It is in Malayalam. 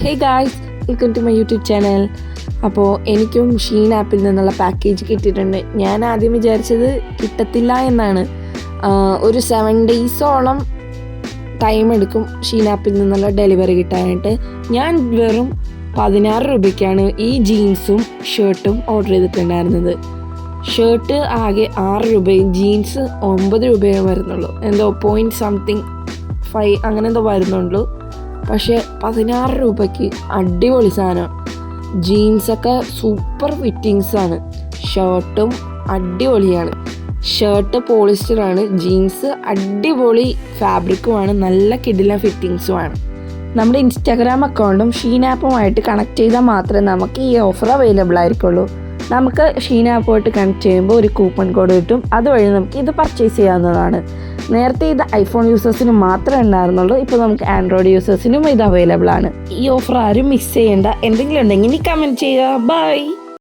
Hey guys, welcome to my YouTube channel. അപ്പോൾ എനിക്കും ഷീൻ ആപ്പിൽ നിന്നുള്ള പാക്കേജ് കിട്ടിയിട്ടുണ്ട്. ഞാൻ ആദ്യം വിചാരിച്ചത് കിട്ടത്തില്ല എന്നാണ്. ഒരു 7 ഡേയ്സോളം ടൈം എടുക്കും ഷീൻ ആപ്പിൽ നിന്നുള്ള ഡെലിവറി കിട്ടാനായിട്ട്. ഞാൻ വെറും 16 രൂപയ്ക്കാണ് ഈ ജീൻസും ഷർട്ടും ഓർഡർ ചെയ്തിട്ടുണ്ടായിരുന്നത്. ഷർട്ട് ആകെ 6 രൂപയും ജീൻസ് 9 രൂപയും വരുന്നുള്ളൂ. എന്തോ .5 അങ്ങനെ എന്തോ വരുന്നുള്ളൂ. പക്ഷേ 16 രൂപയ്ക്ക് അടിപൊളി സാധനം. ജീൻസൊക്കെ സൂപ്പർ ഫിറ്റിങ്സാണ്. ഷർട്ടും അടിപൊളിയാണ്. ഷർട്ട് പോളിസ്റ്ററാണ്, ജീൻസ് അടിപൊളി ഫാബ്രിക്കുമാണ്, നല്ല കിടില ഫിറ്റിങ്സുമാണ്. നമ്മുടെ ഇൻസ്റ്റാഗ്രാം അക്കൗണ്ടും ഷീൻ ആപ്പുമായിട്ട് കണക്ട് ചെയ്താൽ മാത്രമേ നമുക്ക് ഈ ഓഫർ അവൈലബിൾ ആയിരിക്കുള്ളൂ. നമുക്ക് ഷീൻ ആപ്പുമായിട്ട് കണക്ട് ചെയ്യുമ്പോൾ ഒരു കൂപ്പൺ കോഡ് കിട്ടും. അതുവഴി നമുക്ക് ഇത് പർച്ചേസ് ചെയ്യാവുന്നതാണ്. നേരത്തെ ഇത് ഐഫോൺ യൂസേഴ്സിന് മാത്രമേ ഉണ്ടായിരുന്നുള്ളൂ. ഇപ്പോൾ നമുക്ക് ആൻഡ്രോയിഡ് യൂസേഴ്സിനും ഇത് അവൈലബിൾ ആണ്. ഈ ഓഫർ ആരും മിസ് ചെയ്യേണ്ട. എന്തെങ്കിലും ഉണ്ടെങ്കിൽ കമൻറ്റ് ചെയ്യുക. ബൈ.